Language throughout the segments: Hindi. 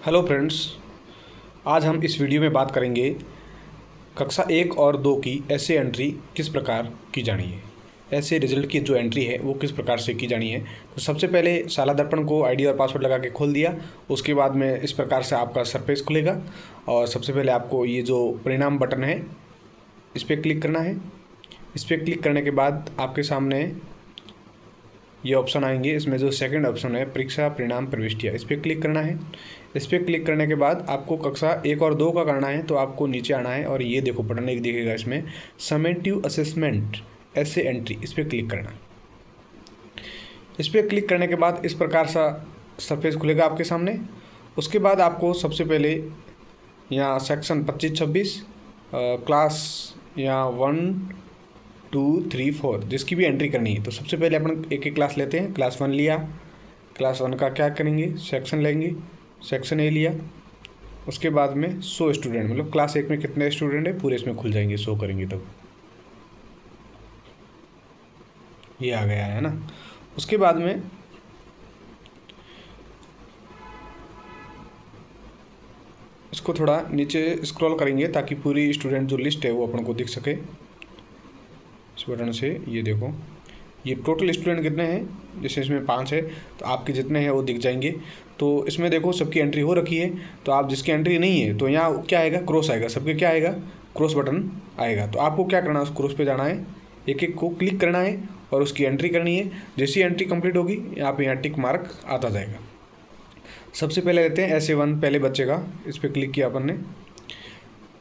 हेलो फ्रेंड्स, आज हम इस वीडियो में बात करेंगे कक्षा 1 और 2 की ऐसे एंट्री किस प्रकार की जानी है। ऐसे रिजल्ट की जो एंट्री है वो किस प्रकार से की जानी है। तो सबसे पहले शाला दर्पण को आईडी और पासवर्ड लगा के खोल दिया। उसके बाद में इस प्रकार से आपका सरफेस खुलेगा और सबसे पहले आपको ये जो परिणाम बटन है इस पर क्लिक करना है। इस पर क्लिक करने के बाद आपके सामने ये ऑप्शन आएंगे। इसमें जो सेकंड ऑप्शन है परीक्षा परिणाम प्रविष्टियाँ, इस पर क्लिक करना है। इस पर क्लिक करने के बाद आपको कक्षा 1 और 2 का करना है, तो आपको नीचे आना है और ये देखो बटन एक दिखेगा इसमें समेटिव असेसमेंट ऐसे एंट्री, इस पर क्लिक करना। इस पर क्लिक करने के बाद इस प्रकार सा सरफेस खुलेगा आपके सामने। उसके बाद आपको सबसे पहले यहाँ सेक्शन 25-26 क्लास या 1, 2, 3, 4 जिसकी भी एंट्री करनी है। तो सबसे पहले अपन एक एक क्लास लेते हैं। क्लास 1 लिया, क्लास 1 का क्या करेंगे, सेक्शन लेंगे, सेक्शन ए लिया। उसके बाद में 100 स्टूडेंट, मतलब क्लास 1 में कितने स्टूडेंट है पूरे इसमें खुल जाएंगे, 100 करेंगे तब ये आ गया है ना। उसके बाद में इसको थोड़ा नीचे स्क्रॉल करेंगे ताकि पूरी स्टूडेंट जो लिस्ट है वो अपन को दिख सके इस बटन से। ये देखो ये टोटल स्टूडेंट कितने हैं, जैसे इसमें 5 है तो आपके जितने हैं वो दिख जाएंगे। तो इसमें देखो सबकी एंट्री हो रखी है, तो आप जिसकी एंट्री नहीं है तो यहाँ क्या आएगा, क्रॉस आएगा। सबके क्या आएगा, क्रॉस बटन आएगा। तो आपको क्या करना है, उस क्रॉस पे जाना है, एक एक को क्लिक करना है और उसकी एंट्री करनी है। जैसी एंट्री कंप्लीट होगी यहाँ पे यहाँ टिक मार्क आता जाएगा। सबसे पहले लेते हैं SA1 पहले बच्चे का। इस पर क्लिक किया अपन ने,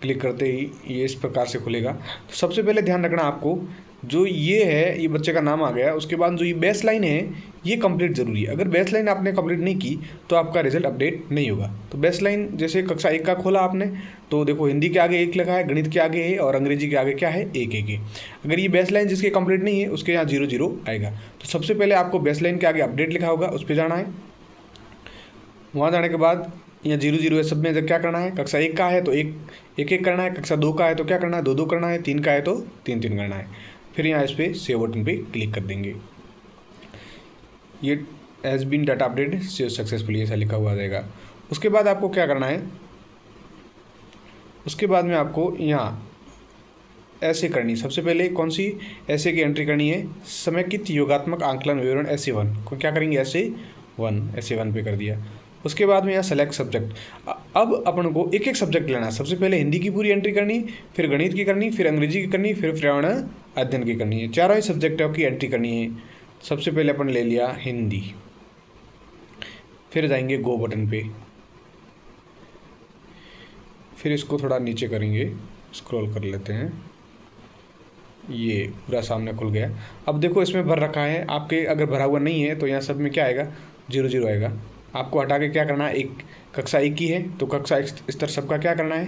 क्लिक करते ही ये इस प्रकार से खुलेगा। तो सबसे पहले ध्यान रखना आपको, जो ये है ये बच्चे का नाम आ गया। उसके बाद जो ये बेस लाइन है ये कंप्लीट ज़रूरी है। अगर बेस लाइन आपने कंप्लीट नहीं की तो आपका रिजल्ट अपडेट नहीं होगा। तो बेस लाइन जैसे कक्षा 1 का खोला आपने तो देखो हिंदी के आगे 1 लिखा है, गणित के आगे है और अंग्रेजी के आगे क्या है, 1 है। अगर ये बेस लाइन जिसके कंप्लीट नहीं है उसके यहाँ 0-0 आएगा। तो सबसे पहले आपको बेस लाइन के आगे अपडेट लिखा होगा उस पर जाना है। वहाँ जाने के बाद यहाँ 0-0 है, सब में जब क्या करना है, कक्षा 1 का है तो एक एक करना है, कक्षा 2 का है तो क्या करना है, 2-2 करना है, 3 का है तो 3-3 करना है। फिर यहाँ इस पर सेव बटन पे क्लिक कर देंगे। ये has been data update save successfully ऐसा लिखा हुआ आ जाएगा। उसके बाद आपको क्या करना है, उसके बाद में आपको यहाँ ऐसे करनी, सबसे पहले कौन सी ऐसे की एंट्री करनी है, समेकित योगात्मक आंकलन विवरण SA1 को क्या करेंगे, SA1 पे कर दिया। उसके बाद में यहाँ सेलेक्ट सब्जेक्ट, अब अपन को एक एक सब्जेक्ट लेना है। सबसे पहले हिंदी की पूरी एंट्री करनी, फिर गणित की करनी, फिर अंग्रेजी की करनी, फिर पर्यावरण अध्ययन की करनी है। चारों ही सब्जेक्टों की एंट्री करनी है। सबसे पहले अपन ले लिया हिंदी, फिर जाएंगे गो बटन पे, फिर इसको थोड़ा नीचे करेंगे, स्क्रॉल कर लेते हैं। ये पूरा सामने खुल गया। अब देखो इसमें भर रखा है, आपके अगर भरा हुआ नहीं है तो यहाँ सब में क्या आएगा, 0-0 आएगा। आपको हटा के क्या करना है, एक कक्षा 1 की है तो कक्षा स्तर सबका क्या करना है,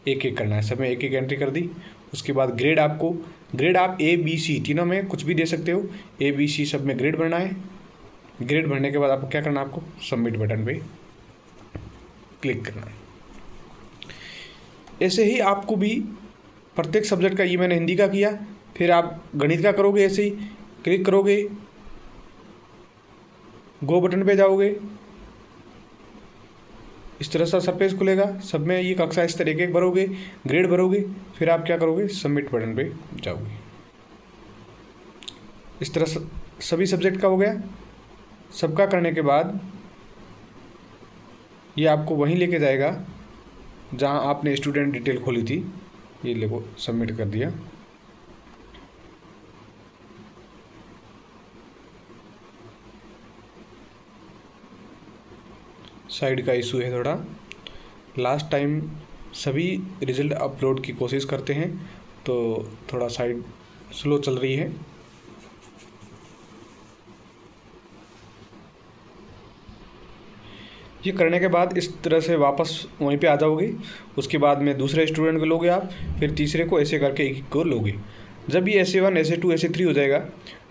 1-1 करना है। सब में 1-1 एंट्री कर दी। उसके बाद ग्रेड आपको, ग्रेड आप ABC तीनों में कुछ भी दे सकते हो, ABC सब में ग्रेड भरना है। ग्रेड भरने के बाद आपको क्या करना है, आपको सबमिट बटन पे क्लिक करना है। ऐसे ही आपको भी प्रत्येक सब्जेक्ट का, ये मैंने हिंदी का किया, फिर आप गणित का करोगे, ऐसे ही क्लिक करोगे, गो बटन पे जाओगे, इस तरह सा सरफेस खुलेगा। सब में ये कक्षा स्तर 1-1 भरोगे, ग्रेड भरोगे, फिर आप क्या करोगे, सबमिट बटन पे जाओगे। इस तरह सभी सब्जेक्ट का हो गया। सबका करने के बाद ये आपको वहीं लेके जाएगा जहां आपने स्टूडेंट डिटेल खोली थी। ये देखो सबमिट कर दिया। साइड का इशू है थोड़ा, लास्ट टाइम सभी रिजल्ट अपलोड की कोशिश करते हैं तो थोड़ा साइड स्लो चल रही है। ये करने के बाद इस तरह से वापस वहीं पे आ जाओगे। उसके बाद में दूसरे स्टूडेंट को लोगे आप, फिर तीसरे को, ऐसे करके एक को लोगे। जब ये SA1, SA2, SA3 हो जाएगा,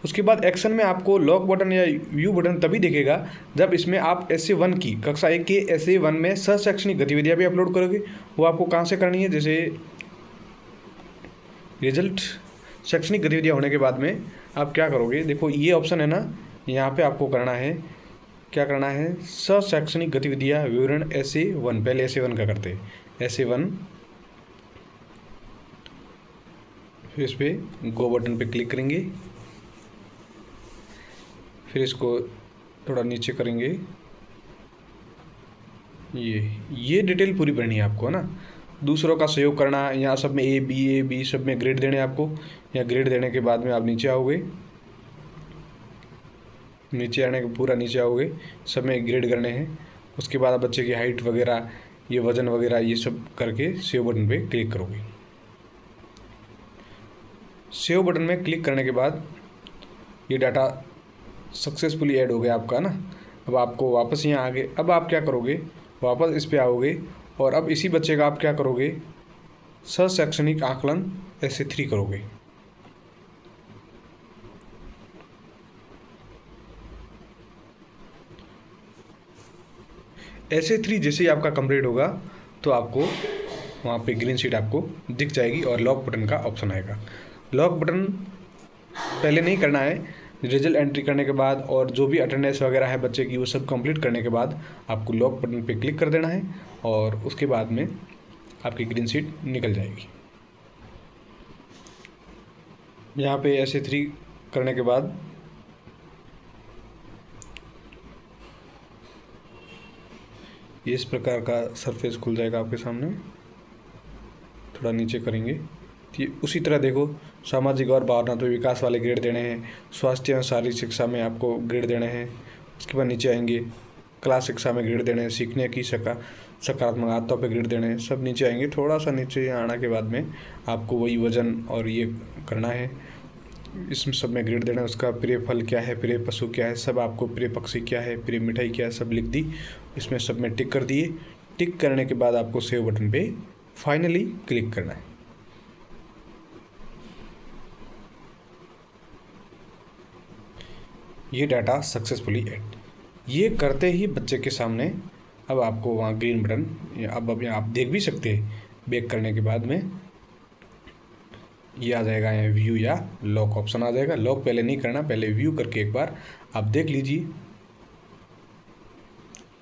उसके बाद एक्शन में आपको लॉक बटन या व्यू बटन तभी दिखेगा जब इसमें आप SA1 की, कक्षा 1 के SA1 में शैक्षणिक गतिविधियाँ भी अपलोड करोगे। वो आपको कहाँ से करनी है, जैसे रिजल्ट शैक्षणिक गतिविधियाँ होने के बाद में आप क्या करोगे, देखो ये ऑप्शन है ना, यहाँ पे आपको करना है क्या करना है, शैक्षणिक गतिविधियाँ विवरण SA1, पहले SA1 का करते हैं, SA1, फिर इस पर गो बटन पे क्लिक करेंगे, फिर इसको थोड़ा नीचे करेंगे। ये डिटेल पूरी भरनी है आपको, है ना। दूसरों का सहयोग करना, यहाँ सब में A B सब में ग्रेड देने आपको। या ग्रेड देने के बाद में आप नीचे आओगे, नीचे आने के पूरा नीचे आओगे, सब में ग्रेड करने हैं। उसके बाद आप बच्चे की हाइट वगैरह, ये वज़न वगैरह, ये सब करके सेव बटन पे क्लिक करोगे। सेव बटन में क्लिक करने के बाद ये डाटा सक्सेसफुली ऐड हो गया आपका ना। अब आपको वापस यहाँ आगे, अब आप क्या करोगे, वापस इस पे आओगे और अब इसी बच्चे का आप क्या करोगे, शैक्षणिक आकलन SA3 करोगे। SA3 जैसे ही आपका कंप्लीट होगा तो आपको वहाँ पे ग्रीन शीट आपको दिख जाएगी और लॉक बटन का ऑप्शन आएगा। लॉक बटन पहले नहीं करना है, रिजल्ट एंट्री करने के बाद और जो भी अटेंडेंस वगैरह है बच्चे की वो सब कंप्लीट करने के बाद आपको लॉक बटन पे क्लिक कर देना है और उसके बाद में आपकी ग्रीन शीट निकल जाएगी। यहाँ पे SA3 करने के बाद ये इस प्रकार का सरफेस खुल जाएगा आपके सामने। थोड़ा नीचे करेंगे तो ये उसी तरह देखो, सामाजिक और भावनात्मक विकास वाले ग्रेड देने हैं, स्वास्थ्य और शारीरिक शिक्षा में आपको ग्रेड देने हैं। उसके बाद नीचे आएंगे, क्लास शिक्षा में ग्रेड देने हैं, सीखने की सकारात्मक आदतों पे ग्रेड देने हैं, सब नीचे आएंगे। थोड़ा सा नीचे आने के बाद में आपको वही वजन और ये करना है, इसमें सब में ग्रेड देना है। उसका प्रिय फल क्या है, प्रिय पशु क्या है, सब आपको, प्रिय पक्षी क्या है, प्रिय मिठाई क्या है, सब लिख दी। इसमें सब में टिक कर दिए। टिक करने के बाद आपको सेव बटन पे फाइनली क्लिक करना है। ये डाटा सक्सेसफुली ऐड, ये करते ही बच्चे के सामने अब आपको वहाँ ग्रीन बटन, अब आप देख भी सकते हैं, बैक करने के बाद में ये आ जाएगा, यहाँ व्यू या लॉक ऑप्शन आ जाएगा। लॉक पहले नहीं करना, पहले व्यू करके एक बार आप देख लीजिए,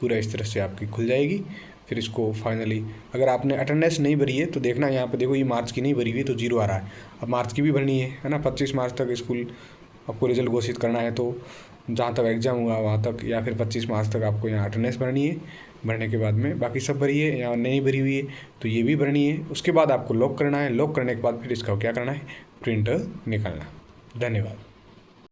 पूरा इस तरह से आपकी खुल जाएगी। फिर इसको फाइनली, अगर आपने अटेंडेंस नहीं भरी है तो देखना, यहाँ पे देखो ये मार्च की नहीं भरी हुई तो 0 आ रहा है। अब मार्च की भी भरनी है ना। 25 मार्च तक स्कूल आपको रिजल्ट घोषित करना है, तो जहाँ तक एग्ज़ाम हुआ वहाँ तक, या फिर 25 मार्च तक आपको यहाँ अटेंडेंस भरनी है। भरने के बाद में बाकी सब भरी है, या नहीं भरी हुई है तो ये भी भरनी है। उसके बाद आपको लॉक करना है। लॉक करने के बाद फिर इसका क्या करना है, प्रिंट निकालना। धन्यवाद।